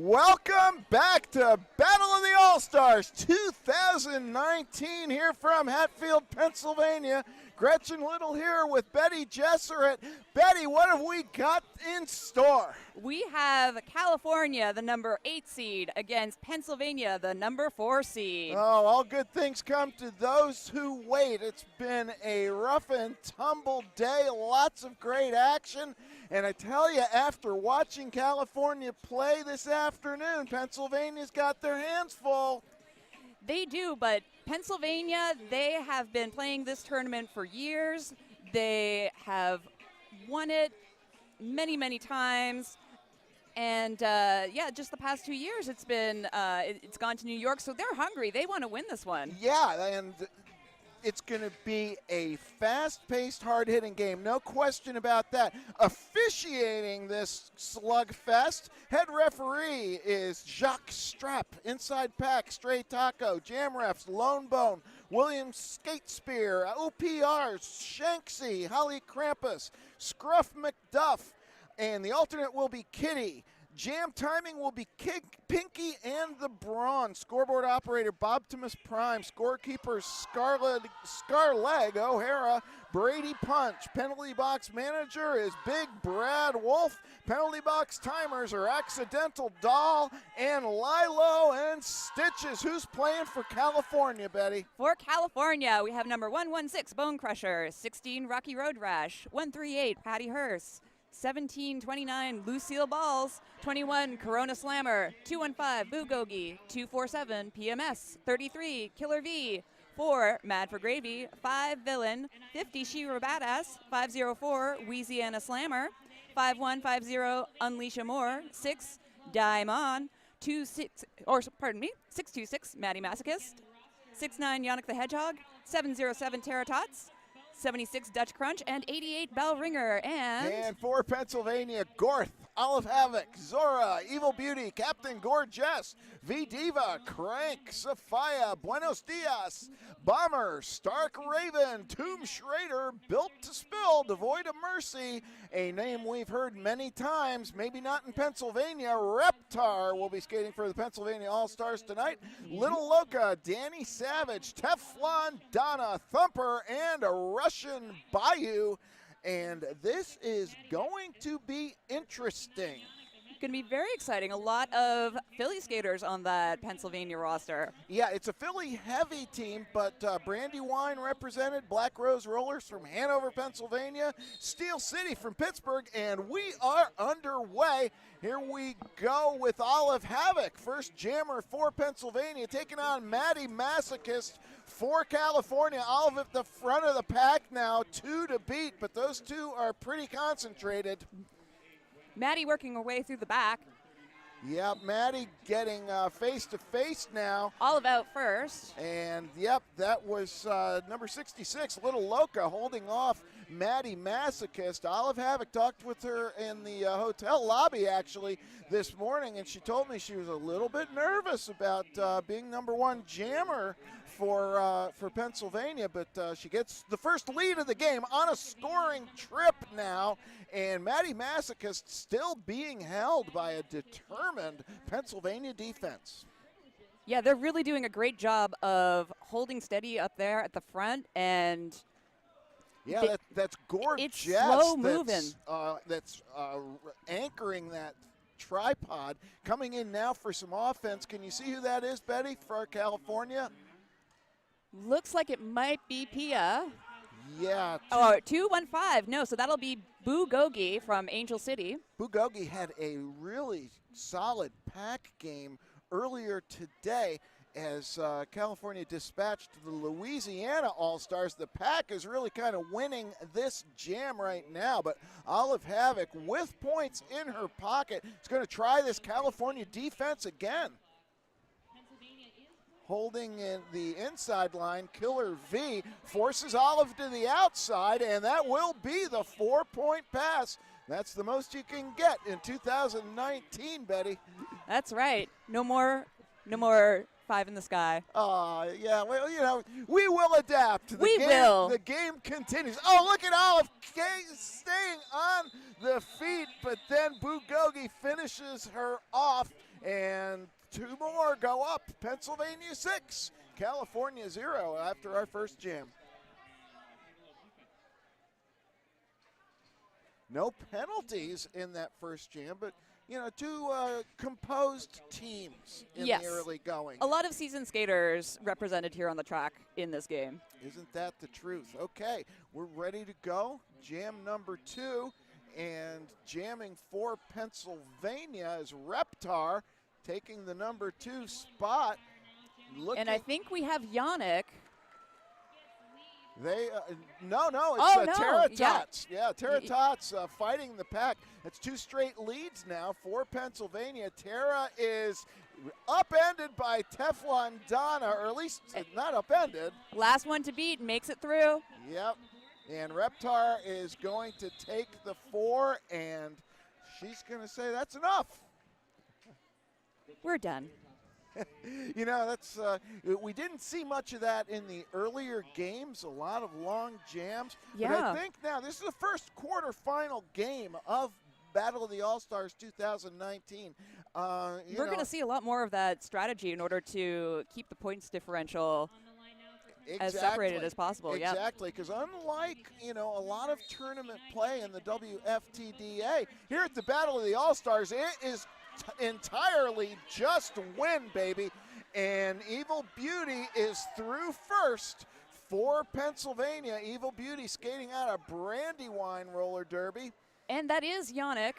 Welcome back to Battle of the All-Stars 2019 here from Hatfield, Pennsylvania. Gretchen Little here with Betty Jesseret. Betty, what have we got in store? We have California, the number 8 seed, against Pennsylvania, the number 4 seed. Oh, all good things come to those who wait. It's been a rough and tumble day, lots of great action. And I tell you, after watching California play this afternoon, Pennsylvania's got their hands full. They do, but Pennsylvania, they have been playing this tournament for years. They have won it many, many times. And, just the past 2 years it's been it's gone to New York, so they're hungry. They want to win this one. Yeah, and it's going to be a fast-paced, hard-hitting game. No question about that. Officiating this slugfest, head referee is Jacques Strapp. Inside pack, Stray Taco. Jam refs, Lone Bone, William Skate Spear. OPRs, Shanksy, Holly Krampus, Scruff McDuff. And the alternate will be Kitty. Jam timing will be Pinky and the Brawn. Scoreboard operator Bob Thomas Prime. Scorekeeper Scarleg O'Hara. Brady Punch. Penalty box manager is Big Brad Wolf. Penalty box timers are Accidental Doll and Lilo and Stitches. Who's playing for California, Betty? For California, we have number 116, Bone Crusher. 16, Rocky Road Rash. 138, Patty Hearst. 1729, Lucille Balls. 21, Corona Slammer. 215, Boogogi. 247, PMS. 33, Killer V. 4, Mad for Gravy. 5, Villain. 50, She-Ra Badass. 504, Wheeziana Slammer. 5150, Unleash Amore. 6, Daimon. 626, Maddie Masochist. 69, Yannick the Hedgehog. 707, Terratots. 76, Dutch Crunch, and 88, Bell Ringer. And for Pennsylvania, Gorth, Olive Havoc, Zora, Evil Beauty, Captain Gorgeous, V Diva, Crank, Sophia, Buenos Dias, Bomber, Stark Raven, Tomb Schrader, Built to Spill, Devoid of Mercy, a name we've heard many times, maybe not in Pennsylvania. Reptar will be skating for the Pennsylvania All-Stars tonight. Little Loca, Danny Savage, Teflon Donna, Thumper, and a Russian Bayou. And this is going to be interesting. Going to be very exciting. A lot of Philly skaters on that Pennsylvania roster. Yeah, it's a Philly-heavy team, but Brandywine represented, Black Rose Rollers from Hanover, Pennsylvania, Steel City from Pittsburgh, and we are underway. Here we go with Olive Havoc, first jammer for Pennsylvania, taking on Maddie Masochist for California. Olive at the front of the pack now, 2 to beat, but those two are pretty concentrated. Maddie working her way through the back. Yep, Maddie getting face-to-face now. Olive out first. And, yep, that was number 66, Little Loca, holding off Maddie Masochist. Olive Havoc talked with her in the hotel lobby, actually, this morning, and she told me she was a little bit nervous about being number 1 jammer for Pennsylvania, but she gets the first lead of the game on a scoring trip now, and Maddie Masochist still being held by a determined Pennsylvania defense. Yeah, they're really doing a great job of holding steady up there at the front, and yeah, that's Gorgeous. It's slow moving. That's anchoring that tripod. Coming in now for some offense. Can you see who that is, Betty, for California? Looks like it might be Pia. Yeah. Oh, 215. No, so that'll be Boogogi from Angel City. Boogogi had a really solid pack game earlier today as California dispatched the Louisiana All-Stars. The pack is really kind of winning this jam right now, but Olive Havoc with points in her pocket is going to try this California defense again. Holding in the inside line, Killer V forces Olive to the outside, and that will be the 4-point pass. That's the most you can get in 2019, Betty. That's right. No more 5 in the sky. Yeah, well, you know, we will adapt. We will. The game continues. Oh, look at Olive staying on the feet, but then Bugogi finishes her off, and 2 more go up. Pennsylvania 6, California 0 after our first jam. No penalties in that first jam, but, you know, 2 composed teams in Yes. the early going. A lot of seasoned skaters represented here on the track in this game. Isn't that the truth? Okay, we're ready to go. Jam number 2, and jamming for Pennsylvania is Reptar, taking the number 2 spot. And I think we have Yannick. They no, Oh, it's no. Tara Yeah. Tots. Yeah, Tara Tots fighting the pack. It's 2 straight leads now for Pennsylvania. Tara is upended by Teflon Donna, or at least not upended. Last one to beat makes it through. Yep. And Reptar is going to take the 4, and she's going to say that's enough. We're done. You know, that's we didn't see much of that in the earlier games, a lot of long jams. But Yeah. I think now this is the first quarterfinal game of Battle of the All-Stars 2019. We're going to see a lot more of that strategy in order to keep the points differential as separated as possible. Exactly, because unlike, you know, a lot of tournament play in the WFTDA, here at the Battle of the All-Stars, it is entirely just win, baby. And Evil Beauty is through first for Pennsylvania. Evil Beauty skating out of Brandywine roller derby. And that is Yannick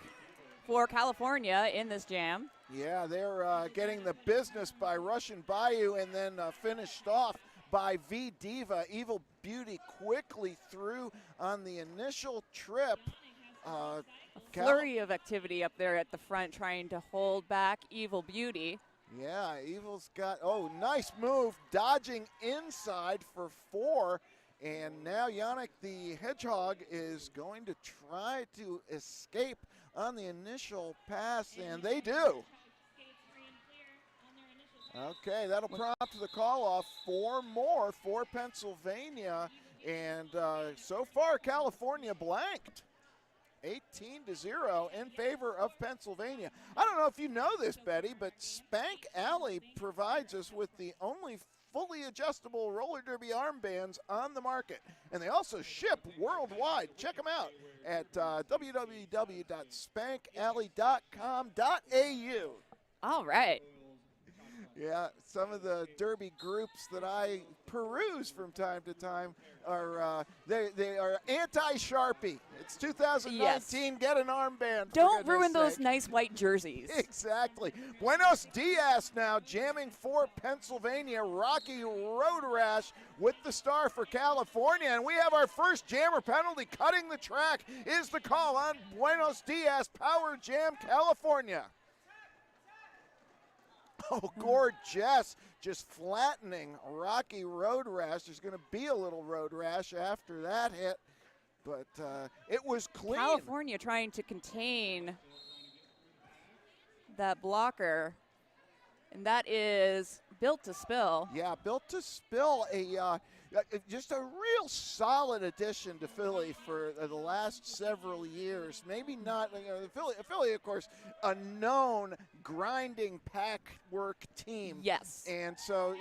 for California in this jam. Yeah, they're getting the business by Russian Bayou, and then finished off by V Diva. Evil Beauty quickly through on the initial trip. A flurry of activity up there at the front trying to hold back Evil Beauty. Yeah, Evil's got, nice move, dodging inside for 4. And now Yannick the Hedgehog is going to try to escape on the initial pass, and they do. Okay, that'll prompt the call off. 4 more for Pennsylvania, and so far California blanked. 18-0 in favor of Pennsylvania. I don't know if you know this, Betty, but Spank Alley provides us with the only fully adjustable roller derby armbands on the market. And they also ship worldwide. Check them out at www.spankalley.com.au. All right. Yeah, some of the derby groups that I peruse from time to time are they are anti-Sharpie. It's 2019. Yes. Get an armband. Don't ruin those nice white jerseys. Exactly. Buenos Dias now jamming for Pennsylvania. Rocky Road Rash with the star for California. And we have our first jammer penalty. Cutting the track is the call on Buenos Dias Power Jam, California. Oh, gorgeous. Just flattening Rocky Road Rash. There's going to be a little road rash after that hit, but it was clean. California trying to contain that blocker, and that is Built to Spill. Yeah, Built to Spill, just a real solid addition to Philly for the last several years. Maybe not, Philly, of course, a known grinding pack work team. Yes. And so,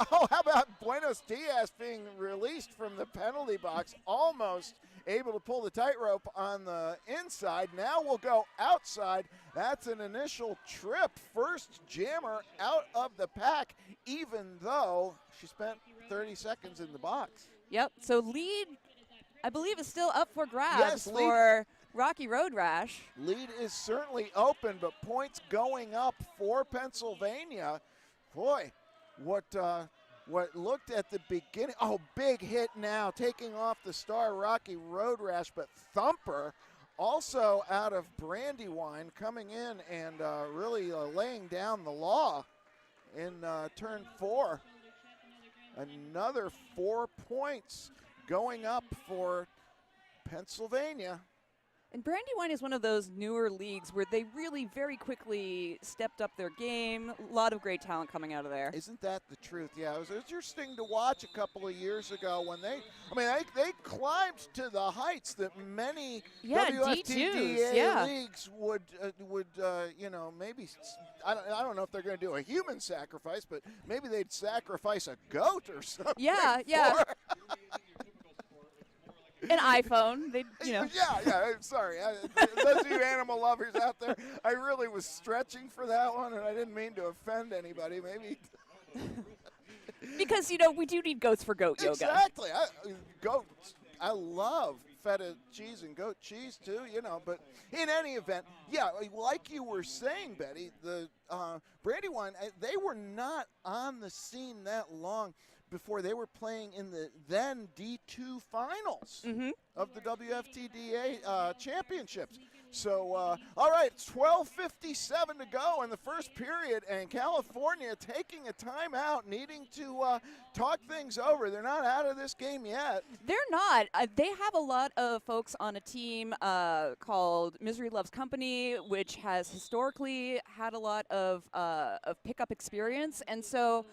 how about Buenos Dias being released from the penalty box, almost able to pull the tightrope on the inside. Now we'll go outside. That's an initial trip. First jammer out of the pack, even though she spent 30 seconds in the box. Yep. So lead, I believe, is still up for grabs Yes, for Rocky Road Rash. Lead is certainly open, but points going up for Pennsylvania. Boy, what looked at the beginning, big hit now, taking off the star Rocky Road Rash, but Thumper also out of Brandywine coming in and really laying down the law in turn 4. Another 4 points going up for Pennsylvania. And Brandywine is one of those newer leagues where they really very quickly stepped up their game. A lot of great talent coming out of there. Isn't that the truth? Yeah, it was interesting to watch a couple of years ago when they climbed to the heights that many WFTDA leagues would maybe, I don't know if they're going to do a human sacrifice, but maybe they'd sacrifice a goat or something. Yeah. An iPhone, Yeah. Sorry, those of you animal lovers out there, I really was stretching for that one, and I didn't mean to offend anybody. Maybe because we do need goats for goat yoga. Exactly. Goats. I love feta cheese and goat cheese too. But in any event, yeah, like you were saying, Betty, the Brandywine, they were not on the scene that long before they were playing in the then D2 finals of the WFTDA championships. So, all right, it's 12:57 to go in the first period, and California taking a timeout, needing to talk things over. They're not out of this game yet. They're not. They have a lot of folks on a team called Misery Loves Company, which has historically had a lot of pickup experience, and so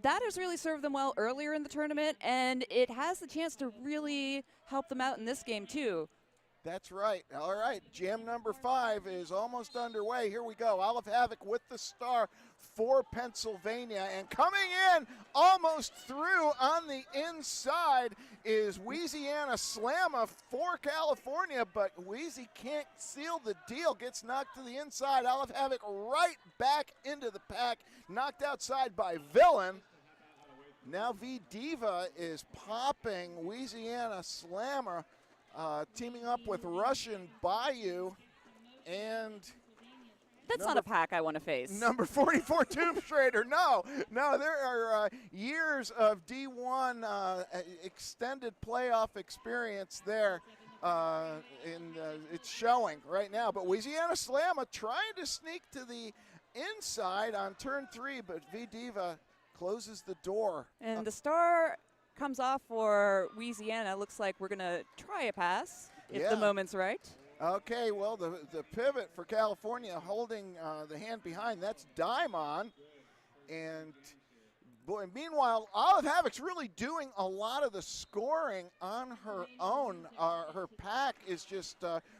that has really served them well earlier in the tournament, and it has the chance to really help them out in this game, too. That's right. All right, jam number 5 is almost underway. Here we go. Olive Havoc with the star for Pennsylvania, and coming in almost through on the inside is Louisiana Slamma for California, but Wheezy can't seal the deal. Gets knocked to the inside. Olive Havoc right back into the pack, knocked outside by Villain. Now V Diva is popping Louisiana Slammer, teaming up with Russian Bayou, and that's not a pack I want to face. Number 44 Tomb Trader. No, there are years of D1 extended playoff experience there, and it's showing right now. But Louisiana Slammer trying to sneak to the inside on turn 3, but V Diva closes the door. And the star comes off for Louisiana. Looks like we're going to try a pass if the moment's right. Okay, well, the pivot for California holding the hand behind, that's Daimon. And boy, meanwhile, Olive Havoc's really doing a lot of the scoring on her own. Her pack is just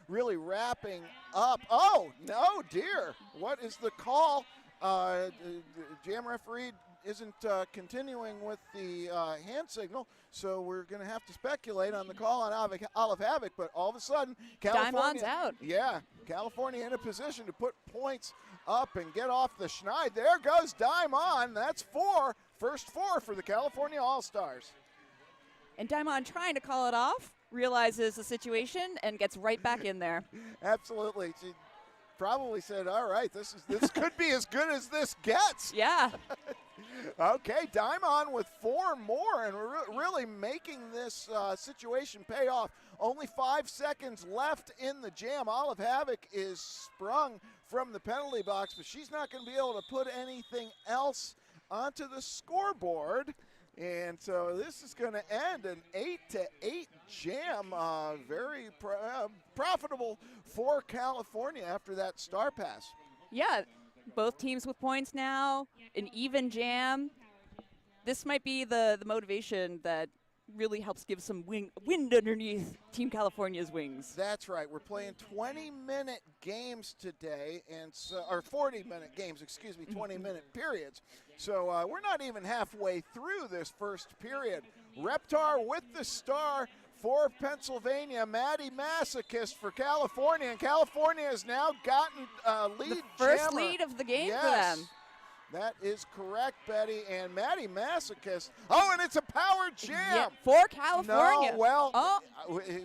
really wrapping up. Oh, no, dear. What is the call? Jam referee isn't continuing with the hand signal, so we're going to have to speculate on the call on Olive Havoc, but all of a sudden, California, Daimon's out. Yeah, California in a position to put points up and get off the schneid. There goes Daimon. That's 4. First 4 for the California All-Stars. And Daimon trying to call it off, realizes the situation, and gets right back in there. Absolutely. She probably said, all right, this could be as good as this gets. Yeah. Okay, Daimon with 4 more, and we're really making this situation pay off. Only 5 seconds left in the jam. Olive Havoc is sprung from the penalty box, but she's not going to be able to put anything else onto the scoreboard. And so this is going to end an 8-8 jam. Very profitable for California after that star pass. Yeah, both teams with points now, an even jam. This might be the motivation that really helps give some wind underneath Team California's wings. That's right. We're playing 20-minute games today, or 40-minute games, 20-minute periods. So we're not even halfway through this first period. Reptar with the star for Pennsylvania. Maddie Masochist for California, and California has now gotten lead. The first jammer. lead of the game Yes. for them. That is correct, Betty. And Maddie Masochist. Oh, and it's a power jam. Yeah, for California. No, well,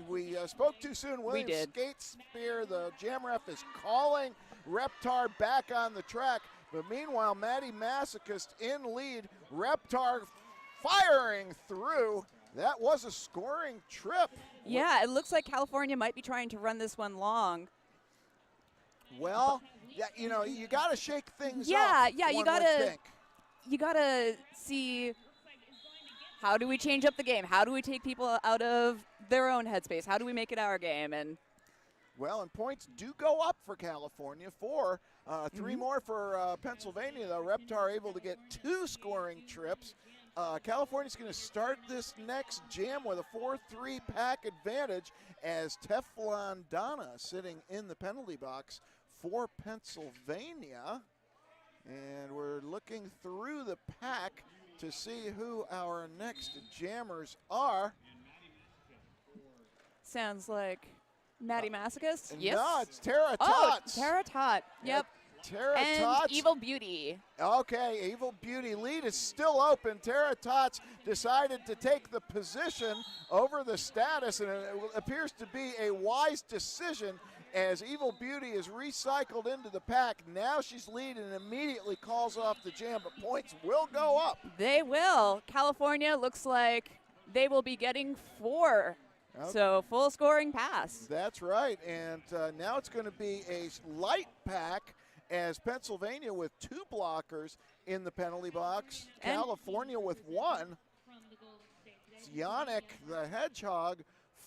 we spoke too soon. We did. Skate Spear, the jam ref, is calling Reptar back on the track. But meanwhile, Maddie Masochist in lead. Reptar firing through. That was a scoring trip. Yeah, it looks like California might be trying to run this one long. Well, yeah, you got to shake things up. Yeah, you gotta see, how do we change up the game? How do we take people out of their own headspace? How do we make it our game? And Well, and points do go up for California. 4, 3 more for Pennsylvania, though. Reptar able to get 2 scoring trips. California's going to start this next jam with a 4-3 pack advantage as Teflon Donna sitting in the penalty box for Pennsylvania. And we're looking through the pack to see who our next jammers are. Sounds like Maddie Massacus. Yes. No, it's Tara Oh, Tots. Tara Tot. Yep. Tara And Tots. Evil Beauty. Okay, Evil Beauty lead is still open. Tara Tots decided to take the position over the status, and it appears to be a wise decision as Evil Beauty is recycled into the pack. Now she's leading and immediately calls off the jam, but points will go up. They will. California looks like they will be getting 4. Okay. So full scoring pass. That's right, and now it's going to be a light pack as Pennsylvania with 2 blockers in the penalty box, And California with 1. It's Yannick the Hedgehog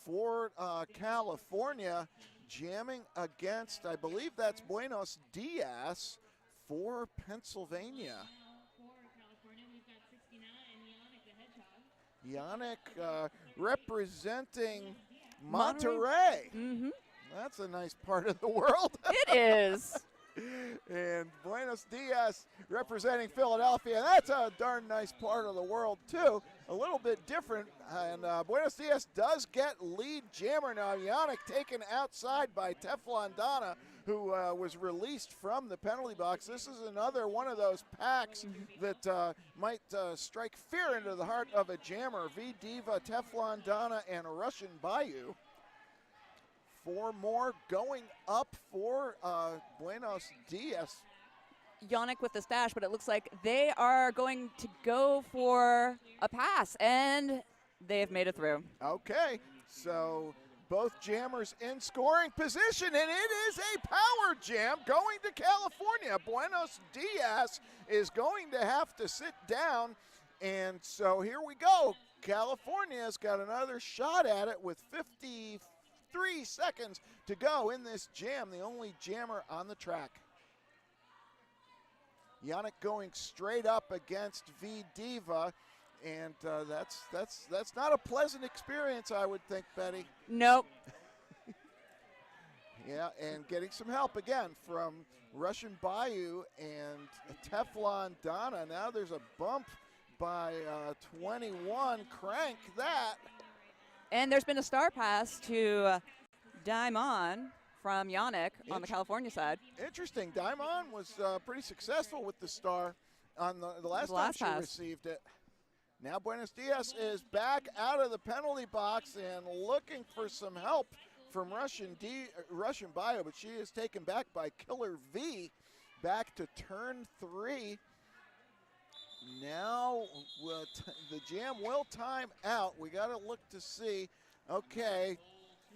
for California jamming against, I believe that's Buenos Dias for Pennsylvania. Yannick representing Monterey. Mm-hmm. That's a nice part of the world. It is. And Buenos Dias representing Philadelphia. That's a darn nice part of the world, too. A little bit different. And Buenos Dias does get lead jammer now. Yannick taken outside by Teflon Donna, who was released from the penalty box. This is another one of those packs that might strike fear into the heart of a jammer. V-Diva, Teflon Donna, and Russian Bayou. 4 more going up for Buenos Dias. Yannick with the stash, but it looks like they are going to go for a pass, and they have made it through. Okay, so both jammers in scoring position, and it is a power jam going to California. Buenos Dias is going to have to sit down, and so here we go. California's got another shot at it with 53 seconds to go in this jam, the only jammer on the track. Yannick going straight up against V-Diva, and that's not a pleasant experience, I would think, Betty. Nope. Yeah, and getting some help again from Russian Bayou and Teflon Donna. Now there's a bump by 21. Crank that. And there's been a star pass to Daimon from Yannick on the California side. Interesting. Daimon was pretty successful with the star on the last time she received it. Now Buenos Dias is back out of the penalty box and looking for some help from Russian Bayou, but she is taken back by Killer V. Back to turn 3. Now the jam will time out. We got to look to see. Okay,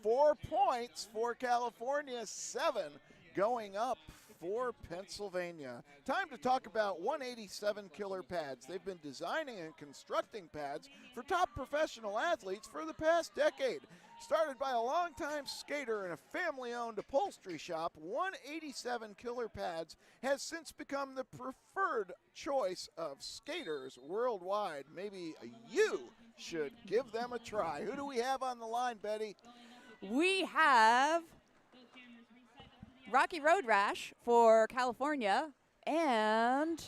4 points for California, 7 going up for Pennsylvania. Time to talk about 187 Killer Pads. They've been designing and constructing pads for top professional athletes for the past decade. Started by a longtime skater in a family-owned upholstery shop, 187 Killer Pads has since become the preferred choice of skaters worldwide. Maybe you should give them a try. Who do we have on the line, Betty? We have Rocky Road Rash for California and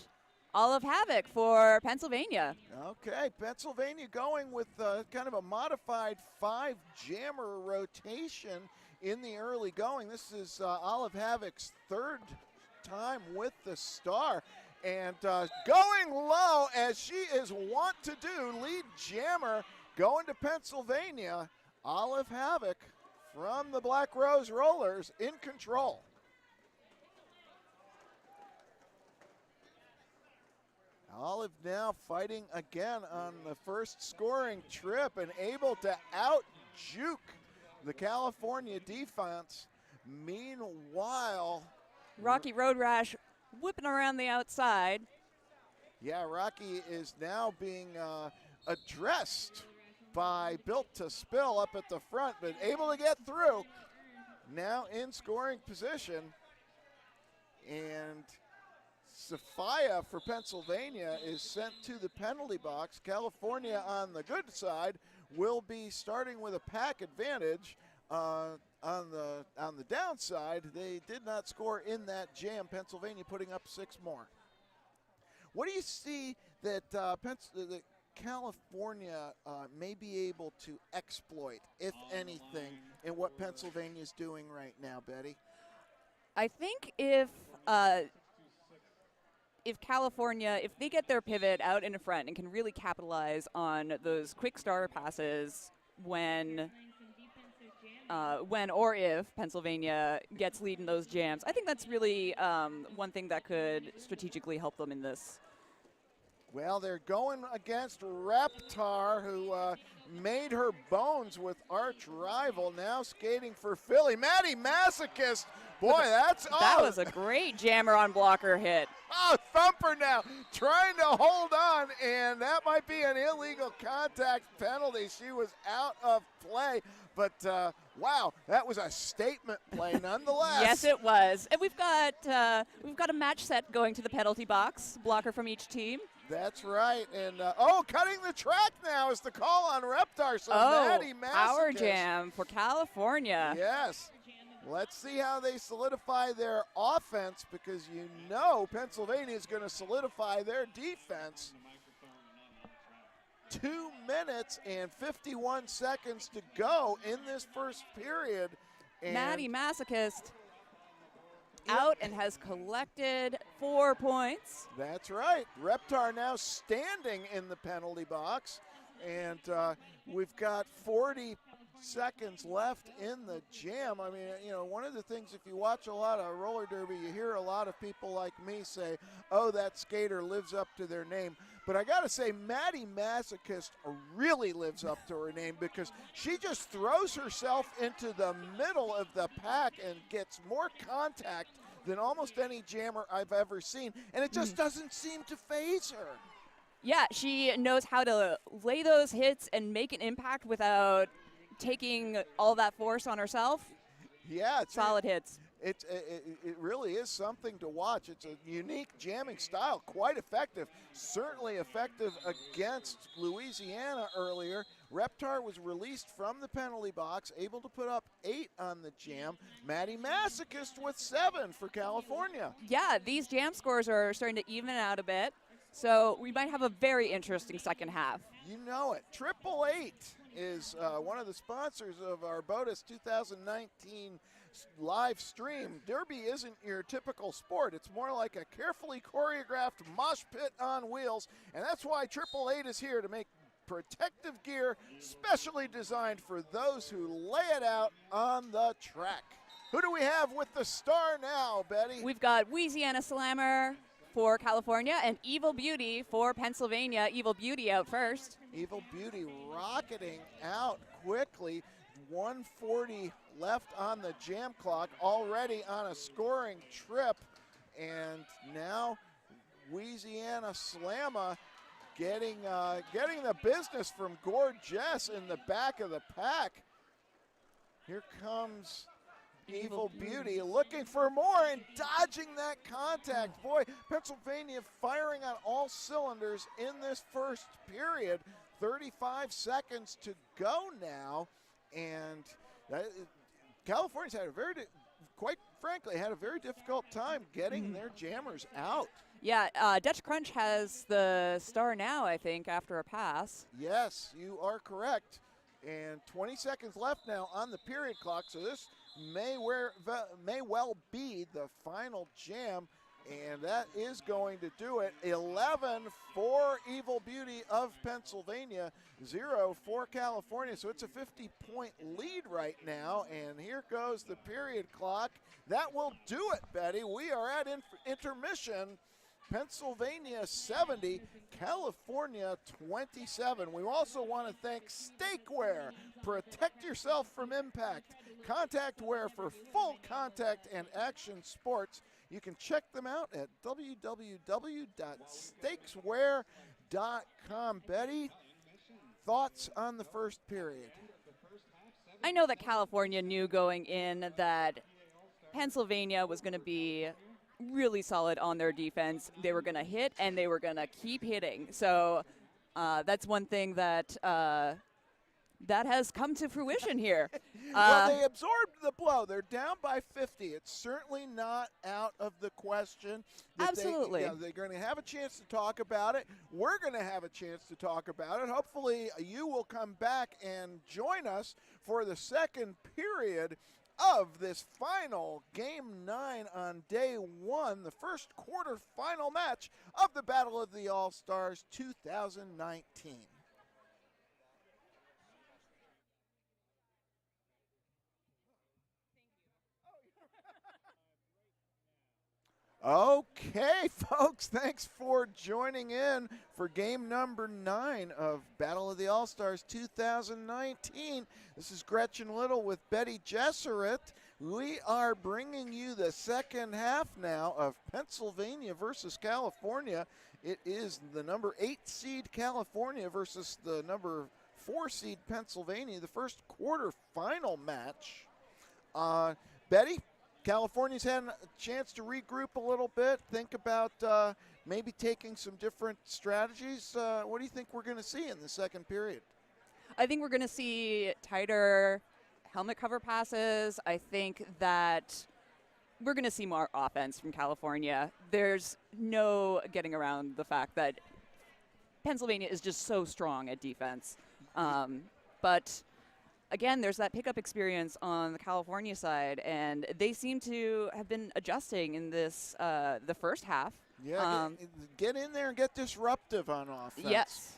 Olive Havoc for Pennsylvania. Okay, Pennsylvania going with kind of a modified 5-jammer rotation in the early going. This is Olive Havoc's 3rd time with the star. And going low, as she is wont to do, lead jammer going to Pennsylvania. Olive Havoc from the Black Rose Rollers in control. Olive now fighting again on the first scoring trip and able to out-juke the California defense. Meanwhile, Rocky Road Rash whipping around the outside. Yeah, Rocky is now being addressed by Built to Spill up at the front, but able to get through. now in scoring position. And Sophia for Pennsylvania is sent to the penalty box. California on the good side will be starting with a pack advantage. On the downside, they did not score in that jam. Pennsylvania putting up 6 more. What do you see that that California may be able to exploit, if anything, in what Pennsylvania is doing right now, Betty? I think if California, if they get their pivot out in front and can really capitalize on those quick star passes when or if Pennsylvania gets lead in those jams, I think that's really one thing that could strategically help them in this. Well, they're going against Reptar, who made her bones with arch rival, now skating for Philly. Maddie Masochist, boy, that was a great jammer on blocker hit. Oh, thumper now, trying to hold on, and that might be an illegal contact penalty. She was out of play, but wow, that was a statement play nonetheless. Yes, it was. And we've got a match set going to the penalty box, blocker from each team. That's right, and cutting the track now is the call on Reptar. So Maddie Masochist. Power jam for California. Yes. Let's see how they solidify their offense, because you know Pennsylvania is going to solidify their defense. 2 minutes and 51 seconds to go in this first period. And Maddie Masochist out and has collected 4 points. That's right. Reptar now standing in the penalty box, and we've got 40 seconds left in the jam. I mean, you know, one of the things, if you watch a lot of roller derby, you hear a lot of people like me say, oh, that skater lives up to their name. But I got to say, Maddie Masochist really lives up to her name, because she just throws herself into the middle of the pack and gets more contact than almost any jammer I've ever seen. And it just doesn't seem to faze her. Yeah, she knows how to lay those hits and make an impact without taking all that force on herself. Yeah. Solid hits. It really is something to watch. It's a unique jamming style, quite effective. Certainly effective against Louisiana earlier. Reptar was released from the penalty box, able to put up 8 on the jam. Maddie Masochist with 7 for California. Yeah, these jam scores are starting to even out a bit, so we might have a very interesting second half. You know it. 888 is one of the sponsors of our BOTAS 2019 live stream. Derby isn't your typical sport. It's more like a carefully choreographed mosh pit on wheels, and that's why 888 is here to make protective gear specially designed for those who lay it out on the track. Who do we have with the star now, Betty? We've got Louisiana Slammer for California and Evil Beauty for Pennsylvania. Evil Beauty out first. Evil Beauty rocketing out quickly. 1:40 left on the jam clock, already on a scoring trip. And now Louisiana Slammer getting the business from Gorgeous in the back of the pack. Here comes Evil Beauty looking for more and dodging that contact. Boy, Pennsylvania firing on all cylinders in this first period. 35 seconds to go now, and California's had quite frankly, had a very difficult time getting their jammers out. Yeah, Dutch Crunch has the star now, I think, after a pass. Yes, you are correct. And 20 seconds left now on the period clock, so this may well be the final jam, and that is going to do it. 11 for Evil Beauty of Pennsylvania, 0 for California, so it's a 50-point lead right now, and here goes the period clock. That will do it, Betty. We are at intermission. Pennsylvania 70, California 27. We also want to thank Stakeware. Protect yourself from impact. Contact wear for full contact and action sports. You can check them out at www.stakeswear.com. Betty, thoughts on the first period? I know that California knew going in that Pennsylvania was going to be really solid on their defense. They were going to hit, and they were going to keep hitting. So that's one thing that that has come to fruition here. Well, they absorbed the blow. They're down by 50. It's certainly not out of the question. Absolutely. They're going to have a chance to talk about it. We're going to have a chance to talk about it. Hopefully, you will come back and join us for the second period of this final Game 9 on day 1, the first quarterfinal match of the Battle of the All-Stars 2019. Okay, folks, thanks for joining in for game number 9 of Battle of the All-Stars 2019. This is Gretchen Little with Betty Jesseret. We are bringing you the second half now of Pennsylvania versus California. It is the number 8 seed California versus the number 4 seed Pennsylvania, the first quarterfinal match. Betty, California's had a chance to regroup a little bit, think about maybe taking some different strategies. What do you think we're going to see in the second period? I think we're going to see tighter helmet cover passes. I think that we're going to see more offense from California. There's no getting around the fact that Pennsylvania is just so strong at defense. But again, there's that pickup experience on the California side, and they seem to have been adjusting in this the first half. Yeah, get in there and get disruptive on offense. Yes.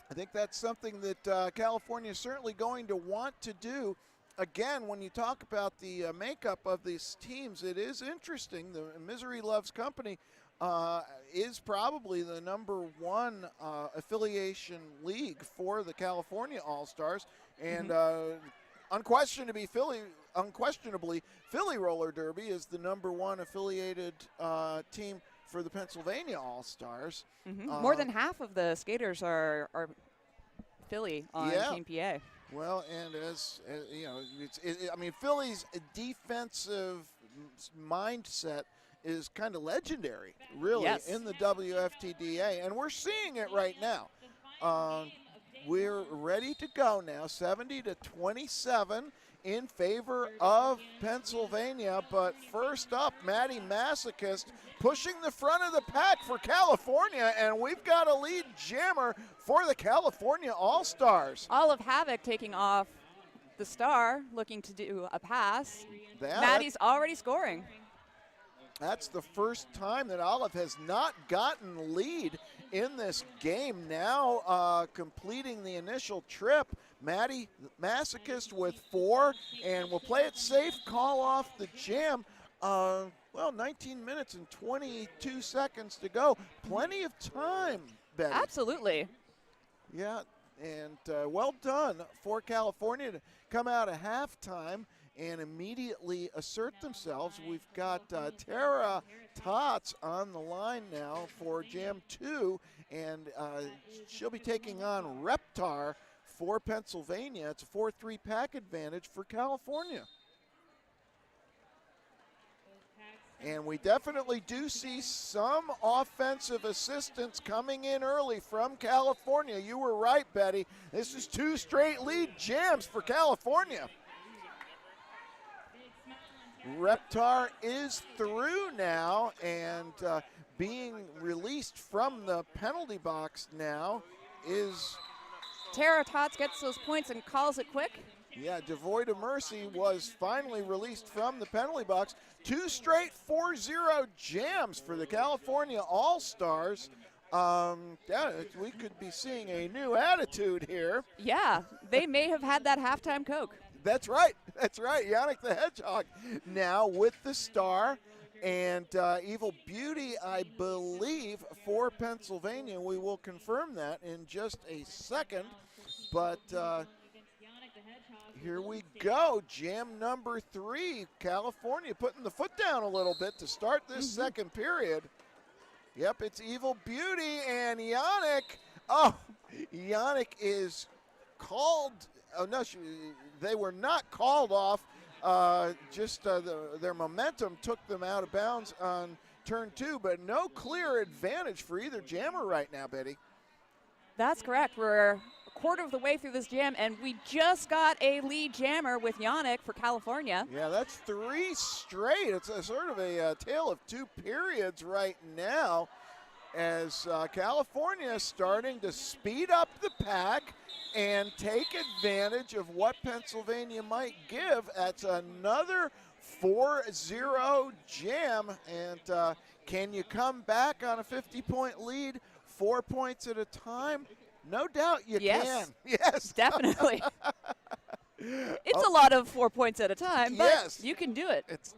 I think that's something that California is certainly going to want to do. Again, when you talk about the makeup of these teams, it is interesting. The Misery Loves Company is probably the number 1 affiliation league for the California All-Stars, and unquestionably, Philly Roller Derby is the number 1 affiliated team for the Pennsylvania All-Stars. More than half of the skaters are Philly on Team PA. Well, and as you know, I mean, Philly's defensive mindset is kind of legendary, really, in the WFTDA, and we're seeing it right now. We're ready to go now, 70-27 in favor of Pennsylvania, but first up, Maddie Masochist pushing the front of the pack for California, and we've got a lead jammer for the California All-Stars. Olive Havoc taking off the star, looking to do a pass. Maddie's already scoring. That's the first time that Olive has not gotten lead in this game. Now completing the initial trip, Maddie Masochist with 4, and we'll play it safe, call off the jam. Well, 19 minutes and 22 seconds to go. Plenty of time, Betty. Absolutely. Yeah, and well done for California to come out at halftime and immediately assert themselves. We've got Tara Tots on the line now for Jam 2, and she'll be taking on Reptar for Pennsylvania. It's a 4-3 pack advantage for California. And we definitely do see some offensive assistance coming in early from California. You were right, Betty. This is 2 straight lead jams for California. Reptar is through now and being released from the penalty box now is... Tara Tots gets those points and calls it quick. Yeah, Devoid of Mercy was finally released from the penalty box. 2 straight 4-0 jams for the California All-Stars. Yeah, we could be seeing a new attitude here. Yeah, they may have had that halftime Coke. That's right. That's right. Yannick the Hedgehog now with the star. And Evil Beauty, I believe, for Pennsylvania. We will confirm that in just a second. But here we go. Jam number 3. California putting the foot down a little bit to start this second period. Yep, it's Evil Beauty and Yannick. Oh, Yannick is called. Oh no, they were not called off. Their momentum took them out of bounds on turn 2, but no clear advantage for either jammer right now, Betty. That's correct. We're a quarter of the way through this jam, and we just got a lead jammer with Yannick for California. Yeah, that's 3 straight. It's a sort of a tale of 2 periods right now, as California is starting to speed up the pack and take advantage of what Pennsylvania might give. That's another 4-0 jam, and can you come back on a 50-point lead 4 points at a time? No doubt you can. Yes, definitely. It's a lot of 4 points at a time, but you can do it. It's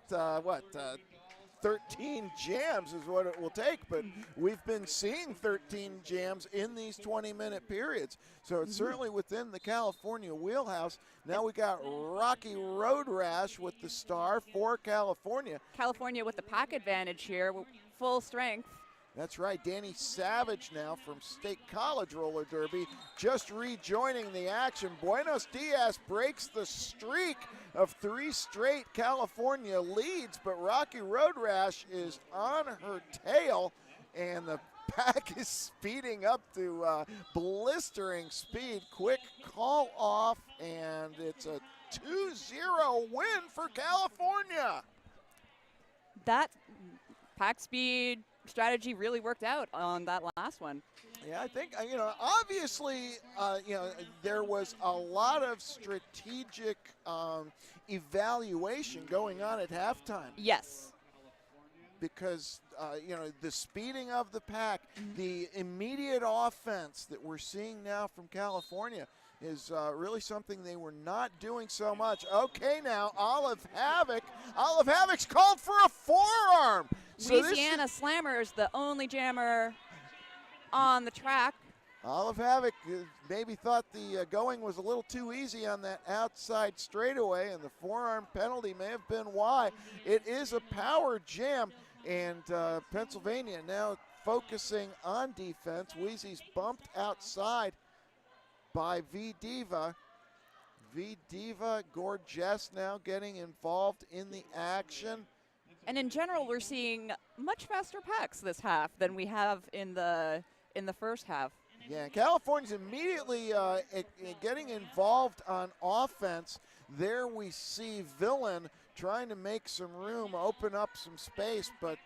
13 jams is what it will take, but we've been seeing 13 jams in these 20-minute periods, so it's certainly within the California wheelhouse. Now we got Rocky Road Rash with the star for California. California with the pack advantage here, full strength. That's right, Danny Savage now from State College Roller Derby just rejoining the action. Buenos Dias breaks the streak of 3 straight California leads, but Rocky Road Rash is on her tail, and the pack is speeding up to blistering speed. Quick call off, and it's a 2-0 win for California. That pack speed strategy really worked out on that last one. Yeah, I think, obviously, there was a lot of strategic evaluation going on at halftime. Yes. Because, the speeding of the pack, the immediate offense that we're seeing now from California is really something they were not doing so much. Okay, now, Olive Havoc. Olive Havoc's called for a forearm. Louisiana Slammer is the only jammer on the track. Olive Havoc maybe thought the going was a little too easy on that outside straightaway, and the forearm penalty may have been why. It is a power jam, and Pennsylvania now focusing on defense. Wheezy's bumped outside by V-Diva. V-Diva, Gorgeous now getting involved in the action. And in general, we're seeing much faster packs this half than we have in the first half. Yeah, California's immediately getting involved on offense. There we see Villain trying to make some room, open up some space, but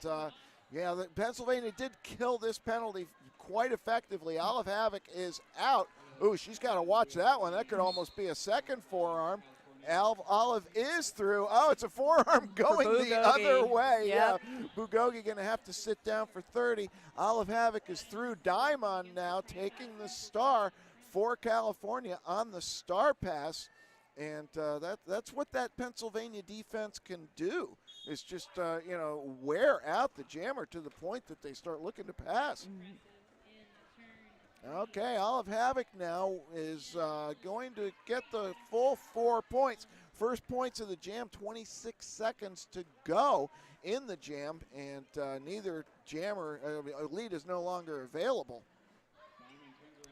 Pennsylvania did kill this penalty quite effectively. Olive Havoc is out. Ooh, she's got to watch that one. That could almost be a second forearm. Olive is through. Oh, it's a forearm going the other way. Yep. Yeah, Bugogi going to have to sit down for 30. Olive Havoc is through. Diamond now taking the star for California on the star pass. And that's what that Pennsylvania defense can do, is just, wear out the jammer to the point that they start looking to pass. Okay, Olive Havoc now is going to get the full 4 points. First points of the jam, 26 seconds to go in the jam, and neither jammer, lead is no longer available.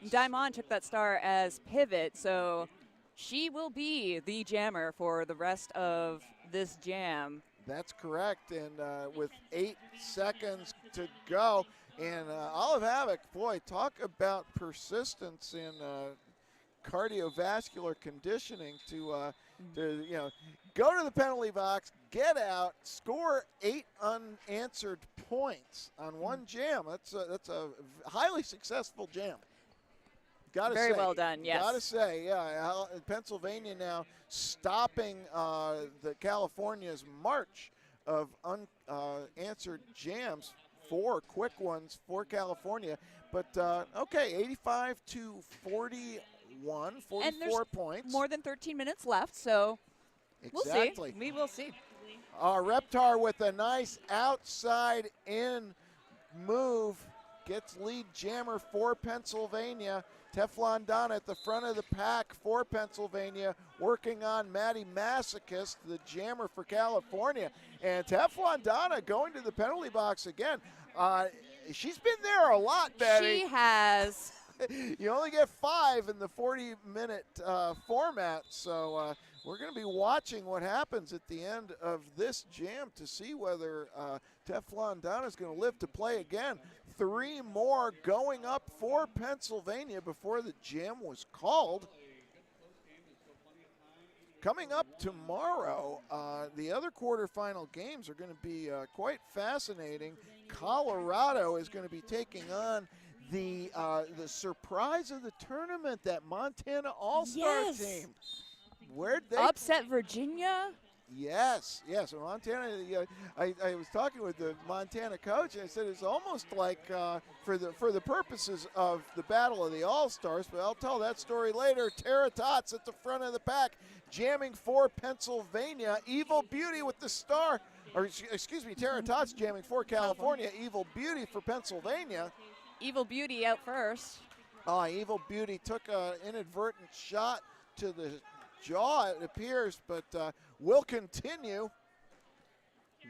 Diamond took that star as pivot, so she will be the jammer for the rest of this jam. That's correct, and with 8 seconds to go, and Olive Havoc, boy, talk about persistence in cardiovascular conditioning to go to the penalty box, get out, score 8 unanswered points on one jam. That's a highly successful jam. Gotta Very say, well done, yes. Gotta say, yeah, Pennsylvania now stopping the California's march of unanswered jams. 4 quick ones for California, but okay, 85 to 41, 44 and there's points. More than 13 minutes left, so exactly. We'll see. We will see. Reptar with a nice outside in move gets lead jammer for Pennsylvania. Teflon Donna at the front of the pack for Pennsylvania, working on Maddie Masochist, the jammer for California. And Teflon Donna going to the penalty box again. She's been there a lot, Betty. She has. You only get 5 in the 40-minute format, so we're going to be watching what happens at the end of this jam to see whether Teflon Don is going to live to play again. 3 more going up for Pennsylvania before the jam was called. Coming up tomorrow, the other quarterfinal games are going to be quite fascinating. Colorado is going to be taking on the surprise of the tournament, that Montana All-Star team. Where'd they upset Virginia? Yes. Montana. I was talking with the Montana coach, and I said it's almost like for the purposes of the Battle of the All-Stars. But I'll tell that story later. Tara Tots at the front of the pack, jamming for Pennsylvania. Evil Beauty with the star, or excuse me, Tara Tots jamming for California. Evil Beauty for Pennsylvania. Evil Beauty out first. Evil Beauty took an inadvertent shot to the jaw, it appears, but will continue.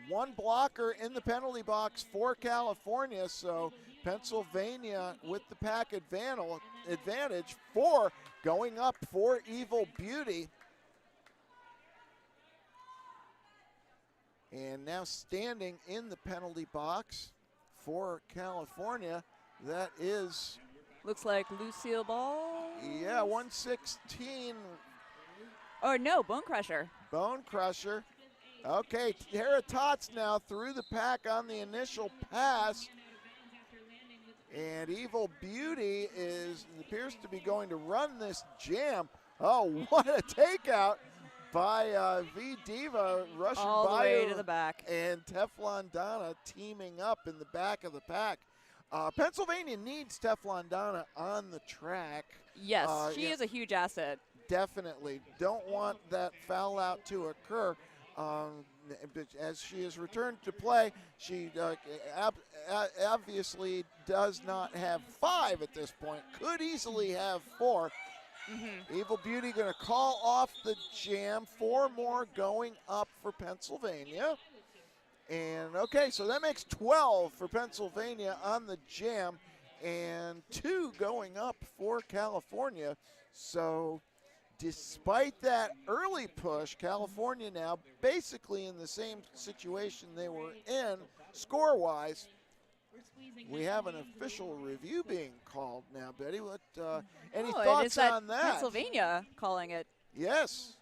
1 blocker in the penalty box for California, so Pennsylvania with the pack advantage for going up for Evil Beauty. And now standing in the penalty box for California, that is... looks like Lucille Ball. Yeah, 116. Or no, Bone Crusher. Bone Crusher. Okay, Tara Tots now through the pack on the initial pass. And Evil Beauty appears to be going to run this jam. Oh, what a takeout by V Diva, rushing all the by way to the back. And Teflon Donna teaming up in the back of the pack. Pennsylvania needs Teflon Donna on the track. Yes, she is a huge asset. Definitely. Don't want that foul out to occur. As she has returned to play, she obviously does not have 5 at this point. Could easily have 4. Evil Beauty going to call off the jam. 4 more going up for Pennsylvania. And okay, so that makes 12 for Pennsylvania on the jam and 2 going up for California. So despite that early push, California now basically in the same situation they were in score-wise. We have an official review being called now, Betty. What any thoughts on that? Pennsylvania calling it. Yes.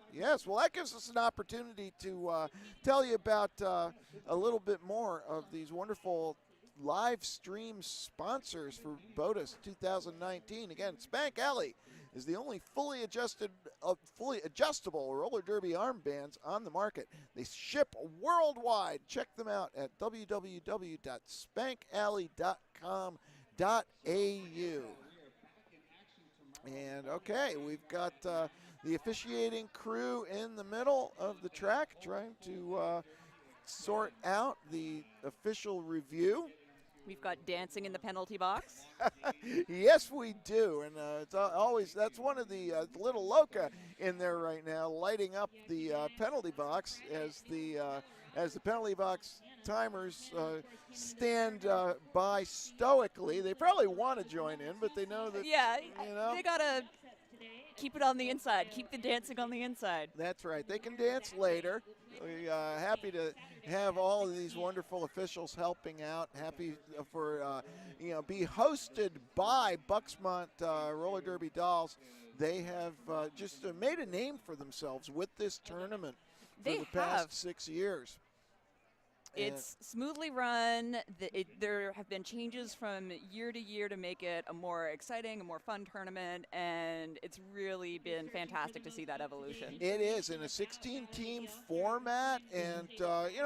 Well, that gives us an opportunity to tell you about a little bit more of these wonderful live stream sponsors for BOTAS 2019. Again, Spank Alley is the only fully adjustable roller derby armbands on the market. They ship worldwide. Check them out at www.spankalley.com.au. And okay, we've got the officiating crew in the middle of the track trying to sort out the official review. We've got dancing in the penalty box. Yes, we do, and it's always that's one of the little Loca in there right now, lighting up the penalty box as the penalty box timers stand by stoically. They probably want to join in, but they know that they gotta keep it on the inside. Keep the dancing on the inside. That's right. They can dance later. We're happy to have all of these wonderful officials helping out. Happy for be hosted by Bucksmont Roller Derby Dolls. They have just made a name for themselves with this tournament for the past 6 years. It's smoothly run. There have been changes from year to year to make it a more exciting, a more fun tournament, and it's really been fantastic to see that evolution. It is in a 16-team format, and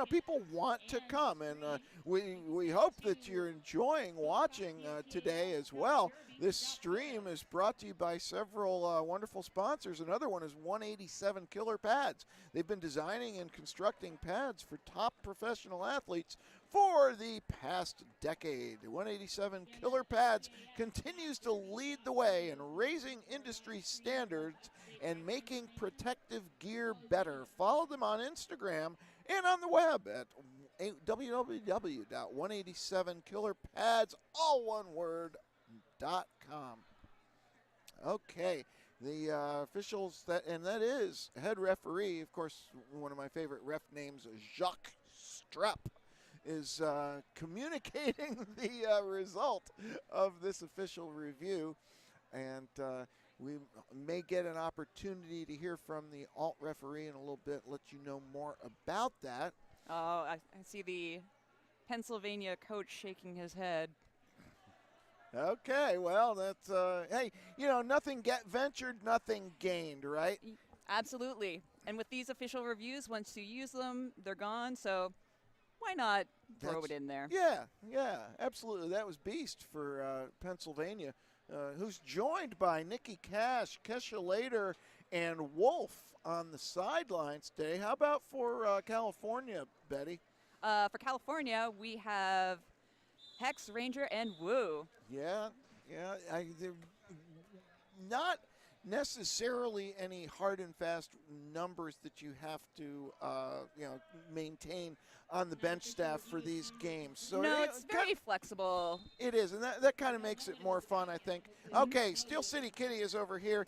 people want to come, and we hope that you're enjoying watching today as well. This stream is brought to you by several wonderful sponsors. Another one is 187 Killer Pads. They've been designing and constructing pads for top professional athletes for the past decade. 187 Killer Pads continues to lead the way in raising industry standards and making protective gear better. Follow them on Instagram and on the web at www.187killerpads, all one word, .com. Okay. The officials, and that is head referee, of course, one of my favorite ref names, Jacques Strupp, is communicating the result of this official review. And we may get an opportunity to hear from the alt referee in a little bit, let you know more about that. Oh, I see the Pennsylvania coach shaking his head. Okay, well, that's, hey, nothing ventured, nothing gained, right? Absolutely. And with these official reviews, once you use them, they're gone. So why not throw it in there? Yeah, absolutely. That was Beast for Pennsylvania, who's joined by Nikki Cash, Kesha Later, and Wolf on the sidelines today. How about for California, Betty? For California, we have Hex, Ranger, and Woo. Yeah. They're not necessarily any hard and fast numbers that you have to, maintain on the bench staff for these games. So no, it's very flexible. It is, and that kind of makes it more fun, I think. Okay, Steel City Kitty is over here.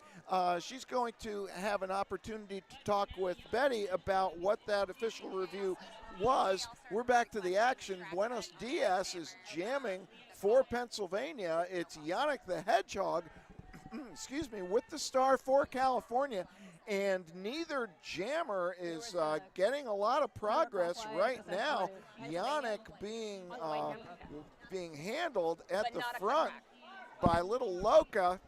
She's going to have an opportunity to talk with Betty about what that official review was. We're back to the action. Buenos Dias is jamming for Pennsylvania. It's Yannick the Hedgehog, excuse me, with the star for California. And neither jammer is getting a lot of progress right now. Yannick being handled at the front by Little Loca.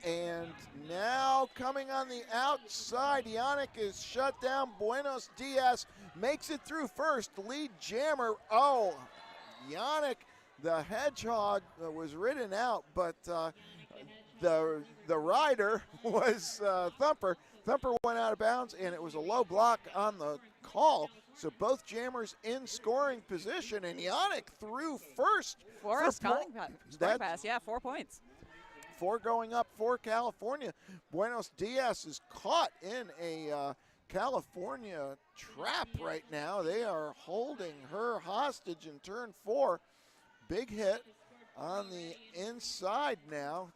And now coming on the outside, Yannick is shut down. Buenos Dias makes it through first. Lead jammer, Yannick the Hedgehog was ridden out, but the rider was Thumper. Thumper went out of bounds, and it was a low block on the call. So both jammers in scoring position, and Yannick threw first. For a scoring pass, 4 points. 4 going up for California. Buenos Dias is caught in a California trap right now. They are holding her hostage in turn 4. Big hit on the inside now.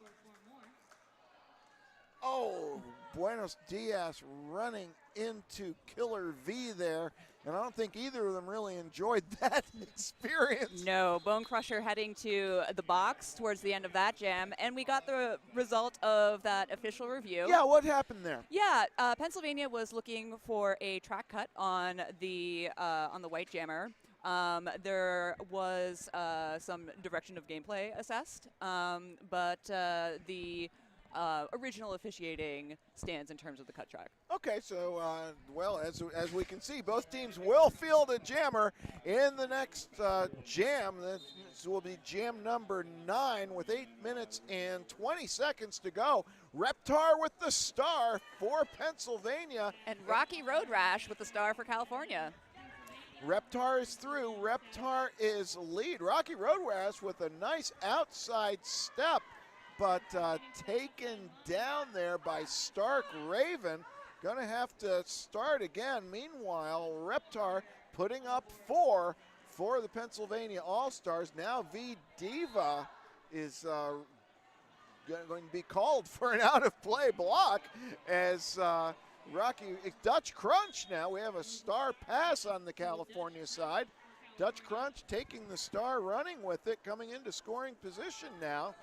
Buenos Dias running into Killer V there, and I don't think either of them really enjoyed that experience. No, Bone Crusher heading to the box towards the end of that jam, and we got the result of that official review. Yeah, what happened there? Yeah, Pennsylvania was looking for a track cut on the white jammer. There was some direction of gameplay assessed, but the original officiating stands in terms of the cut track. Okay, so, as we can see, both teams will field a jammer in the next jam. This will be jam number 9 with 8 minutes and 20 seconds to go. Reptar with the star for Pennsylvania. And Rocky Road Rash with the star for California. Reptar is through. Reptar is lead. Rocky Road Rash with a nice outside step, but taken down there by Stark Raven. Gonna have to start again. Meanwhile, Reptar putting up 4 for the Pennsylvania All-Stars. Now V Diva is going to be called for an out-of-play block as Dutch Crunch now. We have a star pass on the California side. Dutch Crunch taking the star, running with it, coming into scoring position now.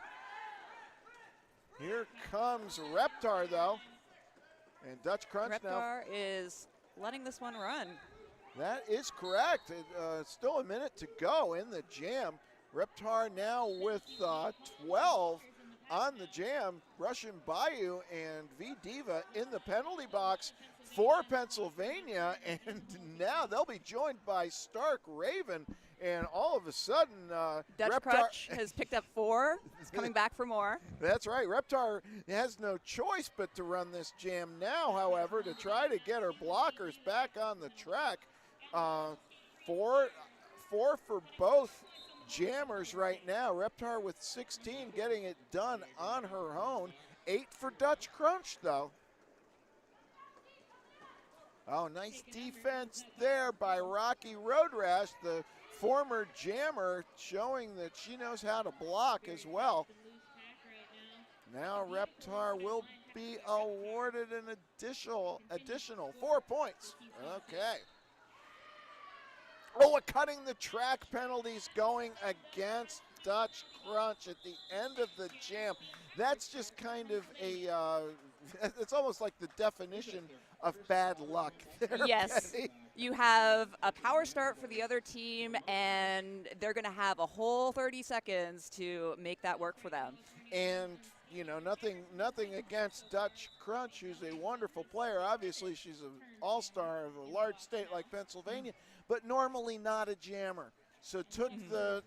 Here comes Reptar, though. And Dutch Crunch now. Reptar is letting this one run. That is correct. Still a minute to go in the jam. Reptar now with 12 on the jam. Russian Bayou and V Diva in the penalty box for Pennsylvania. And now they'll be joined by Stark Raven. And all of a sudden, Dutch Crunch has picked up 4. He's coming back for more. That's right. Reptar has no choice but to run this jam now, however, to try to get her blockers back on the track. 4 for both jammers right now. Reptar with 16 getting it done on her own. 8 for Dutch Crunch, though. Nice defense there by Rocky Road Rash, the former jammer, showing that she knows how to block as well. Now Reptar will be awarded an additional 4 points. Okay. Oh, a cutting the track penalties going against Dutch Crunch at the end of the jam. That's just kind of it's almost like the definition of bad luck there, Yes. Betty. You have a power start for the other team, and they're going to have a whole 30 seconds to make that work for them. And nothing against Dutch Crunch, who's a wonderful player. Obviously, she's an all-star of a large state like Pennsylvania, but normally not a jammer. So took the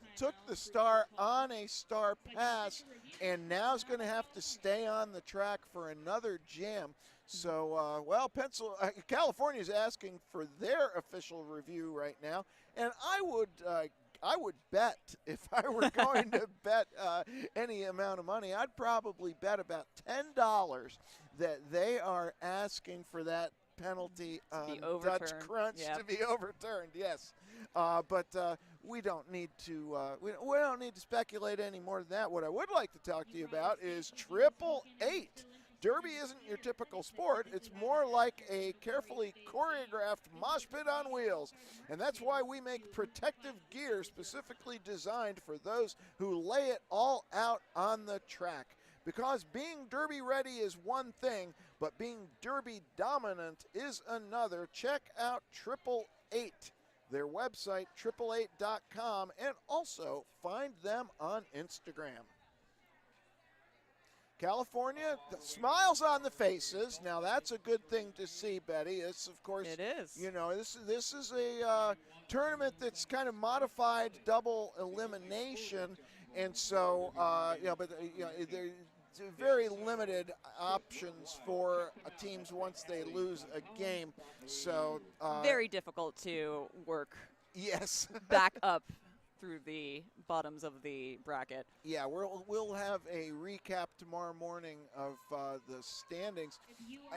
star on a star pass, and now is going to have to stay on the track for another jam. So, California is asking for their official review right now, and I would bet, if I were going to bet any amount of money, I'd probably bet about $10 that they are asking for that penalty on Dutch Crunch to be overturned. Yes, but we don't need to we don't need to speculate any more than that. What I would like to talk to you about is 888. Derby isn't your typical sport. It's more like a carefully choreographed mosh pit on wheels. And that's why we make protective gear specifically designed for those who lay it all out on the track. Because being Derby ready is one thing, but being Derby dominant is another. Check out 888, their website, 888.com, and also find them on Instagram. California, smiles on the faces. Now that's a good thing to see, Betty. It's of course it is. This is a tournament that's kind of modified double elimination, and so there's very limited options for teams once they lose a game. So very difficult to work. Yes. Back up through the bottoms of the bracket. Yeah, we'll have a recap tomorrow morning of the standings,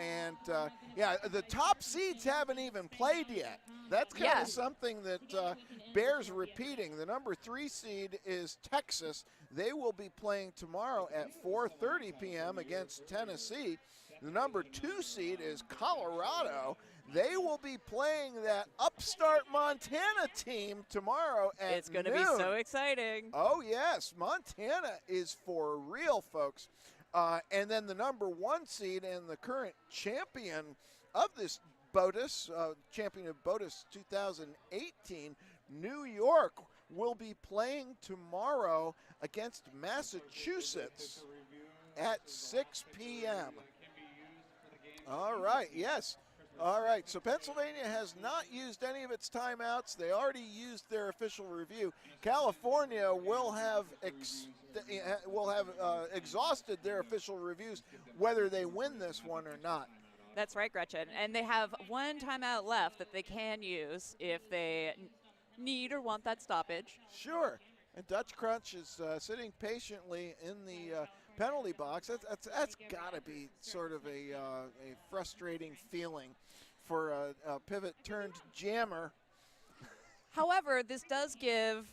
and the top seeds haven't even played yet. That's kind of something that bears repeating. The number 3 seed is Texas. They will be playing tomorrow at 4:30 p.m. against Tennessee. The number 2 seed is Colorado. They will be playing that upstart Montana team tomorrow at It's going to noon. be so exciting. Oh, yes. Montana is for real, folks. And then the number 1 seed and the current champion of this BOTAS, champion of BOTAS 2018, New York, will be playing tomorrow against Massachusetts at 6 p.m. All right, yes. All right, so Pennsylvania has not used any of its timeouts. They already used their official review. California will have exhausted their official reviews, whether they win this one or not. That's right, Gretchen. And they have one timeout left that they can use if they need or want that stoppage. Sure. And Dutch Crunch is sitting patiently in the penalty box. That's got to be sort of a frustrating feeling for a pivot-turned jammer. However, this does give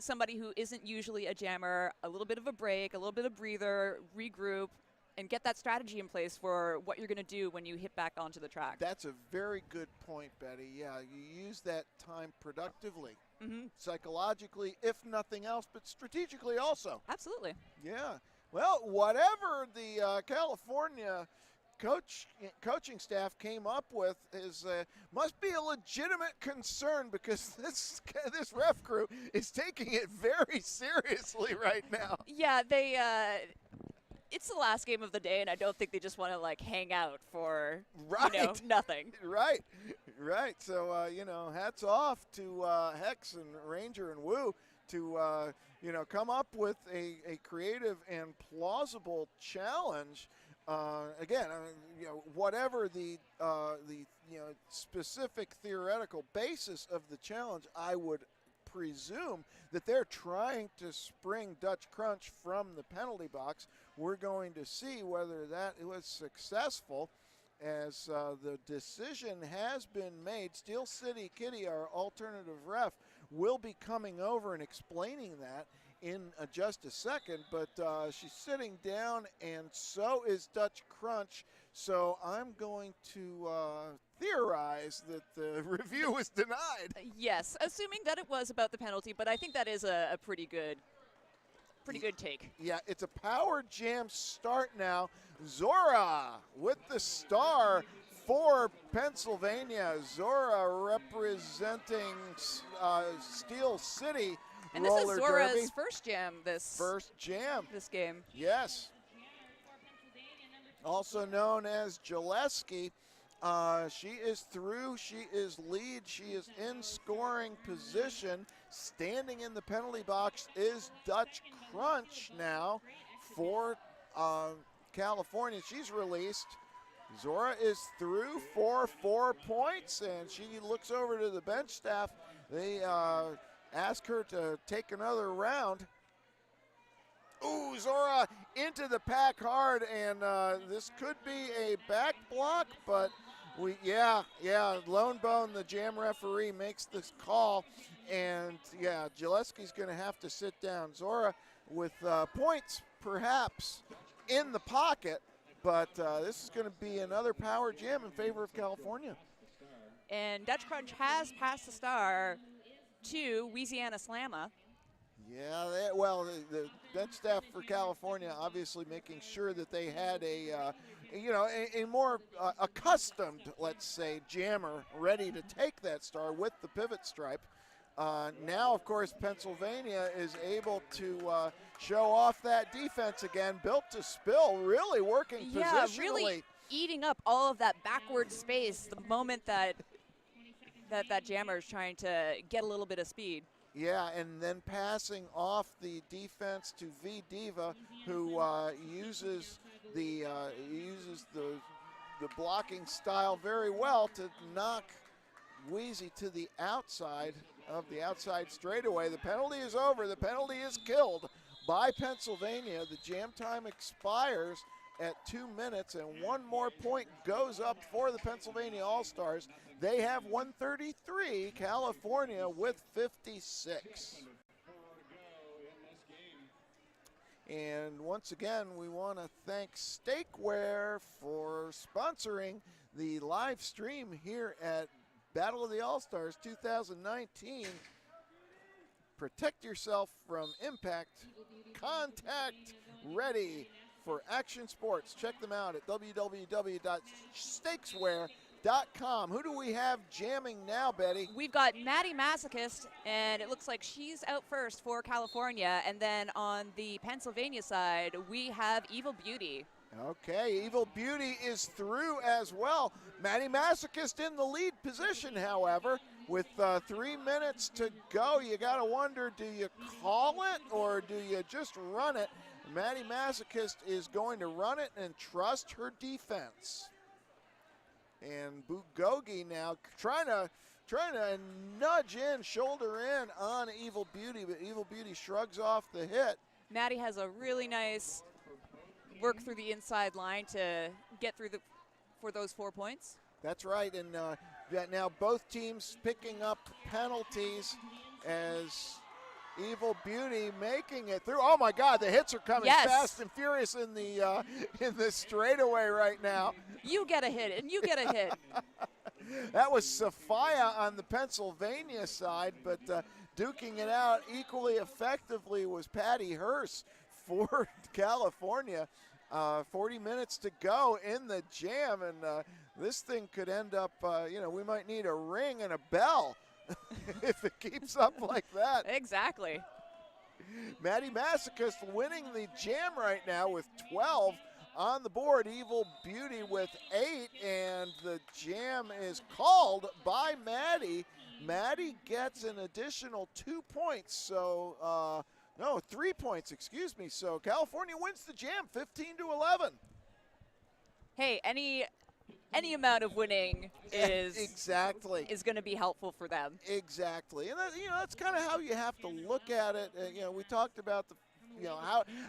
somebody who isn't usually a jammer a little bit of a break, a little bit of breather, regroup, and get that strategy in place for what you're going to do when you hit back onto the track. That's a very good point, Betty. Yeah, you use that time productively, psychologically, if nothing else, but strategically also. Absolutely. Yeah. Well, whatever the California coaching staff came up with is must be a legitimate concern, because this ref crew is taking it very seriously right now. Yeah, they. It's the last game of the day, and I don't think they just want to hang out for nothing. Right. So hats off to Hex and Ranger and Wu to come up with a creative and plausible challenge. Again, whatever the specific theoretical basis of the challenge, I would presume that they're trying to spring Dutch Crunch from the penalty box. We're going to see whether that was successful, as the decision has been made. Steel City Kitty, our alternative ref, will be coming over and explaining that. in just a second, but she's sitting down, and so is Dutch Crunch. So I'm going to theorize that the review was denied. Yes, assuming that it was about the penalty, but I think that is a pretty good take. Yeah, it's a power jam start now. Zora with the star for Pennsylvania. Zora representing Steel City And roller this is Zora's derby. first jam this game. Yes. Also known as Gillespie. She is through. She is lead. She is in scoring position. Standing in the penalty box is Dutch Crunch now for California. She's released. Zora is through for 4 points, and she looks over to the bench staff. They ask her to take another round. Ooh, Zora into the pack hard, and this could be a back block, but Lone Bone, the jam referee, makes this call, and Gillespie's going to have to sit down. Zora with points perhaps in the pocket, but this is going to be another power jam in favor of California. And Dutch Crunch has passed the star to Louisiana Slamma. Yeah, the bench staff for California obviously making sure that they had a more accustomed, let's say, jammer ready to take that star with the pivot stripe. Now, of course, Pennsylvania is able to show off that defense again, built to spill, really working positionally. Really eating up all of that backward space the moment that jammer is trying to get a little bit of speed. Yeah, and then passing off the defense to V Diva, who uses the blocking style very well to knock Wheezy to the outside of the outside straightaway. The penalty is over. The penalty is killed by Pennsylvania. The jam time expires at 2 minutes, and one more point goes up for the Pennsylvania All-Stars. They have 133, California with 56. And once again, we want to thank Steakware for sponsoring the live stream here at Battle of the All-Stars 2019. Protect yourself from impact. Contact ready for action sports. Check them out at www.stakesware.com. Who do we have jamming now, Betty? We've got Maddie Masochist, and it looks like she's out first for California. And then on the Pennsylvania side, we have Evil Beauty. Okay, Evil Beauty is through as well. Maddie Masochist in the lead position, however. With 3 minutes to go, you got to wonder, do you call it or do you just run it? Maddie Masochist is going to run it and trust her defense. And Bugogi now trying to nudge in, shoulder in on Evil Beauty, but Evil Beauty shrugs off the hit. Maddie has a really nice work through the inside line to get through for those 4 points. That's right, and now both teams picking up penalties as Evil Beauty making it through. Oh my God, the hits are coming fast and furious in the straightaway right now. You get a hit, and you get a hit. That was Sophia on the Pennsylvania side, but duking it out equally effectively was Patty Hurst for California. 40 minutes to go in the jam, and this thing could end up, we might need a ring and a bell if it keeps up like that. Exactly. Maddie Masochist winning the jam right now with 12 on the board. Evil Beauty with 8, and the jam is called by Maddie. Maddie gets an additional 2 points, so 3 points, excuse me. So California wins the jam 15-11. Hey, any amount of winning is going to be helpful for them. Exactly, and that's kind of how you have to look at it. We talked about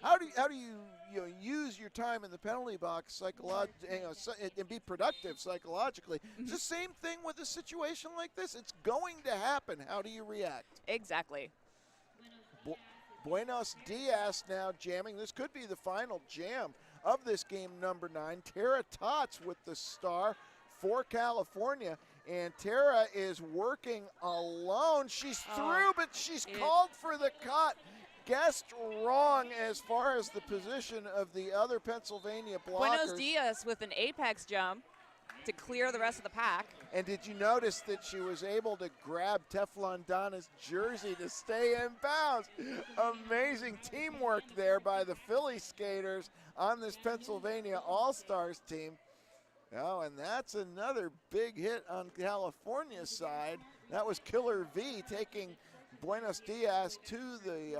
how do you use your time in the penalty box and be productive psychologically. It's the same thing with a situation like this. It's going to happen. How do you react? Exactly. Buenos Dias now jamming. This could be the final jam of this game number 9. Tara Tots with the star for California. And Tara is working alone. She's through, but she's called for the cut. Guessed wrong as far as the position of the other Pennsylvania blockers. Buenos Dias with an apex jump to clear the rest of the pack. And did you notice that she was able to grab Teflon Donna's jersey to stay in bounds? Amazing teamwork there by the Philly skaters on this Pennsylvania All-Stars team. Oh, and that's another big hit on California's side. That was Killer V taking Buenos Dias to the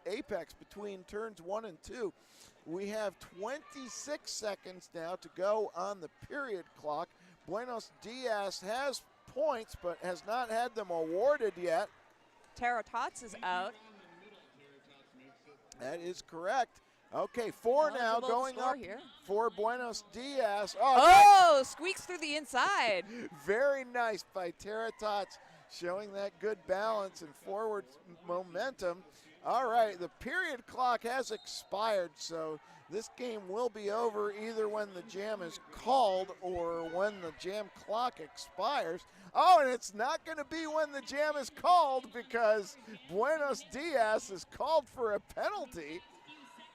apex between turns 1 and 2. We have 26 seconds now to go on the period clock. Buenos Dias has points, but has not had them awarded yet. Tara Tots is out. That is correct. Okay, 4 now going up here for Buenos Dias. Oh, squeaks through the inside. Very nice by Tara Tots, showing that good balance and forward momentum. All right, the period clock has expired, so this game will be over either when the jam is called or when the jam clock expires. Oh, and it's not going to be when the jam is called because Buenos Dias is called for a penalty.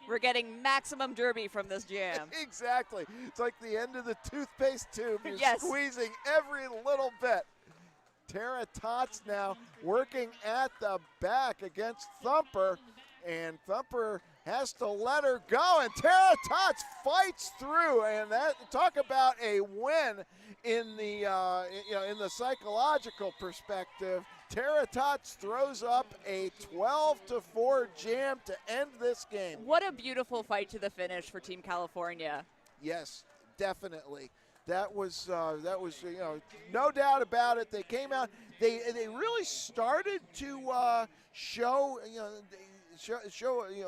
We're getting maximum derby from this jam. Exactly. It's like the end of the toothpaste tube. You're Yes. squeezing every little bit. Tara Tots now working at the back against Thumper, and Thumper has to let her go, and Tara Tots fights through, and that, talk about a win in the in the psychological perspective. Tara Tots throws up a 12-4 jam to end this game. What a beautiful fight to the finish for Team California. Yes, definitely. That was no doubt about it. They came out. They really started to show a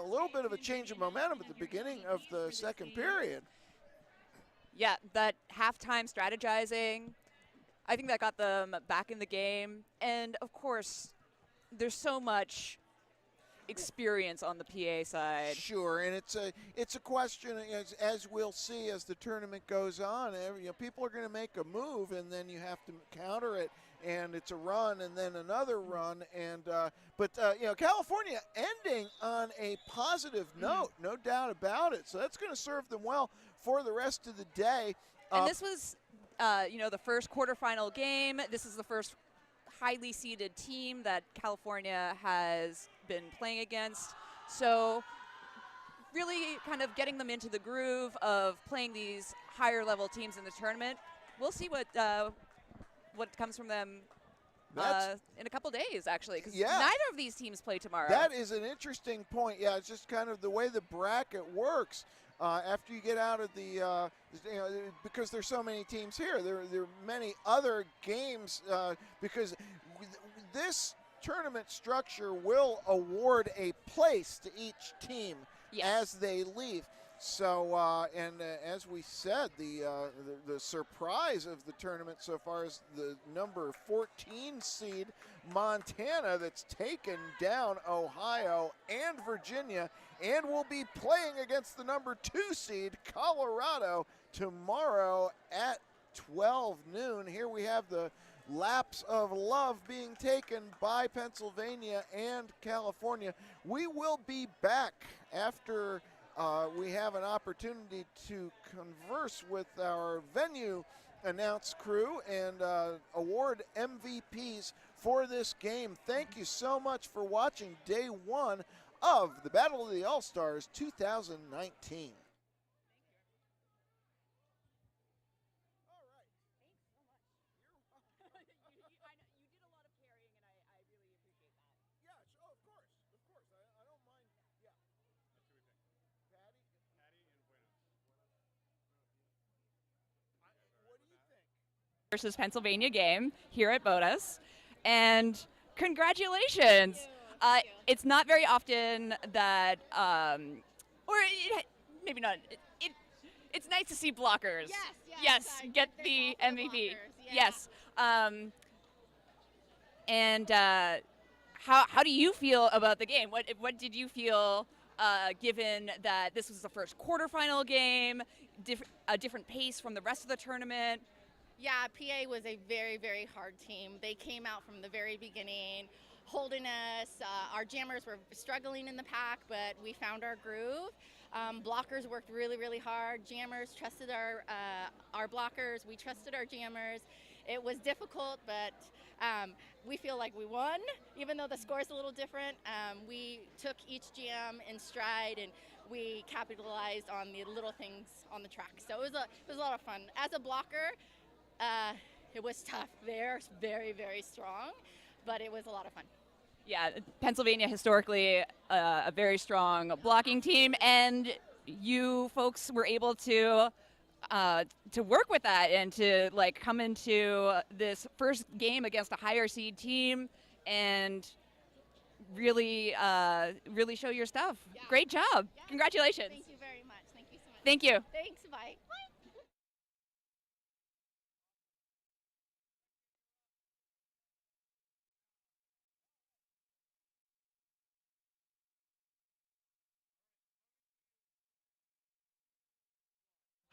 little bit of a change of momentum at the beginning of the second period. Yeah, that halftime strategizing, I think that got them back in the game. And of course, there's so much experience on the PA side. Sure, and it's a question, as we'll see as the tournament goes on. People are going to make a move, and then you have to counter it, and it's a run, and then another run, and but California ending on a positive note, no doubt about it. So that's going to serve them well for the rest of the day. And this was, the first quarterfinal game. This is the first highly seeded team that California has been playing against. So really kind of getting them into the groove of playing these higher level teams in the tournament. We'll see what comes from them in a couple days, actually, because neither of these teams play tomorrow. That is an interesting point. Yeah, it's just kind of the way the bracket works. After you get out of the, because there's so many teams here, there are many other games because this tournament structure will award a place to each team as they leave. So, as we said, the surprise of the tournament so far is the number 14 seed Montana that's taken down Ohio and Virginia, and will be playing against the number 2 seed Colorado tomorrow at 12 noon. Here we have the laps of love being taken by Pennsylvania and California. We will be back after we have an opportunity to converse with our venue announce crew and award MVPs for this game. Thank you so much for watching day 1 of the Battle of the All-Stars 2019. Versus Pennsylvania game here at BOTAS, and congratulations. It's not very often that, maybe not. It's nice to see blockers. Yes, get the MVP. Yes. And how do you feel about the game? What did you feel given that this was the first quarterfinal game, a different pace from the rest of the tournament? Yeah, PA was a very, very hard team. They came out from the very beginning, holding us. Our jammers were struggling in the pack, but we found our groove. Blockers worked really, really hard. Jammers trusted our blockers. We trusted our jammers. It was difficult, but we feel like we won, even though the score is a little different. We took each jam in stride, and we capitalized on the little things on the track. So it was a lot of fun. As a blocker, it was tough. They're very, very strong, but it was a lot of fun. Yeah, Pennsylvania historically a very strong blocking team, and you folks were able to work with that and to come into this first game against a higher seed team and really show your stuff. Yeah. Great job. Yeah. Congratulations. Thank you very much. Thank you so much. Thank you. Thanks. Bye.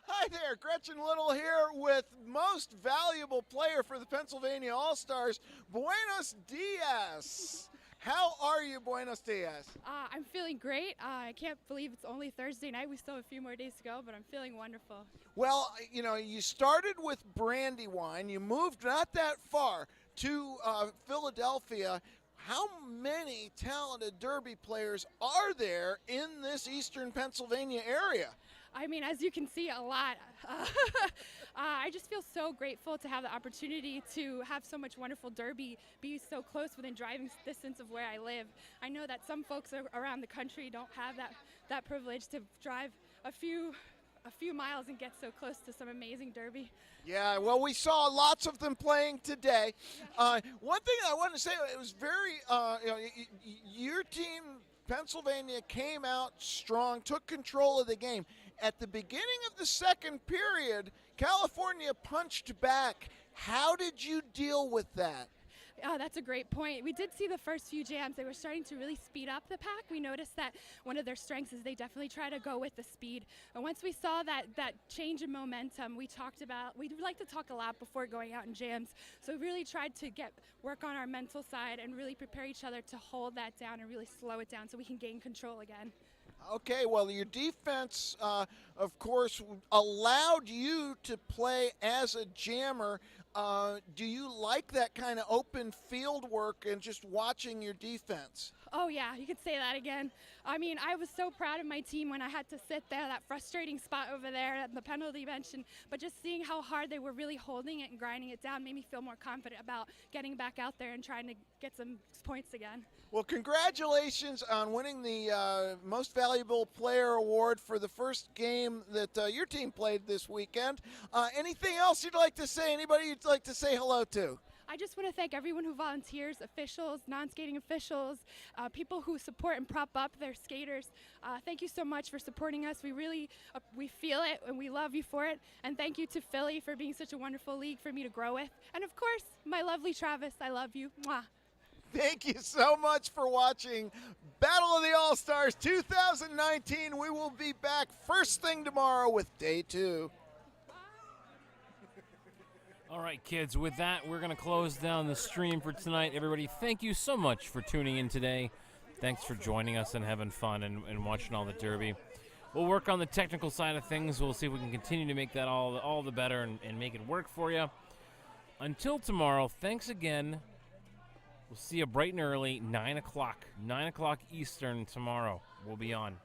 Hi there, Gretchen Little here with most valuable player for the Pennsylvania All-Stars, Buenos Dias. How are you, Buenos Dias? I'm feeling great. I can't believe it's only Thursday night. We still have a few more days to go, but I'm feeling wonderful. Well, you know, you started with Brandywine. You moved not that far to Philadelphia. How many talented Derby players are there in this eastern Pennsylvania area? I mean, as you can see, a lot. I just feel so grateful to have the opportunity to have so much wonderful Derby be so close within driving distance of where I live. I know that some folks around the country don't have that privilege to drive a few miles and get so close to some amazing Derby. Yeah, well, we saw lots of them playing today. One thing I want to say, it was very, your team, Pennsylvania, came out strong, took control of the game. At the beginning of the second period, California punched back. How did you deal with that? That's a great point. We did see the first few jams. They were starting to really speed up the pack. We noticed that one of their strengths is they definitely try to go with the speed. And once we saw that change in momentum, we like to talk a lot before going out in jams. So we really tried to work on our mental side and really prepare each other to hold that down and really slow it down so we can gain control again. Okay, well, your defense, of course, allowed you to play as a jammer. Do you like that kind of open field work and just watching your defense? Oh, yeah, you could say that again. I mean, I was so proud of my team when I had to sit there, that frustrating spot over there at the penalty bench. But just seeing how hard they were really holding it and grinding it down made me feel more confident about getting back out there and trying to get some points again. Well, congratulations on winning the Most Valuable Player Award for the first game that your team played this weekend. Anything else you'd like to say? Anybody you'd like to say hello to? I just want to thank everyone who volunteers, officials, non-skating officials, people who support and prop up their skaters. Thank you so much for supporting us. We really we feel it, and we love you for it. And thank you to Philly for being such a wonderful league for me to grow with. And of course, my lovely Travis, I love you. Mwah. Thank you so much for watching Battle of the All-Stars 2019. We will be back first thing tomorrow with day 2. All right, kids, with that, we're going to close down the stream for tonight. Everybody, thank you so much for tuning in today. Thanks for joining us and having fun and watching all the Derby. We'll work on the technical side of things. We'll see if we can continue to make that all the better and make it work for you. Until tomorrow, thanks again. We'll see you bright and early, 9 o'clock. 9 o'clock Eastern tomorrow. We'll be on.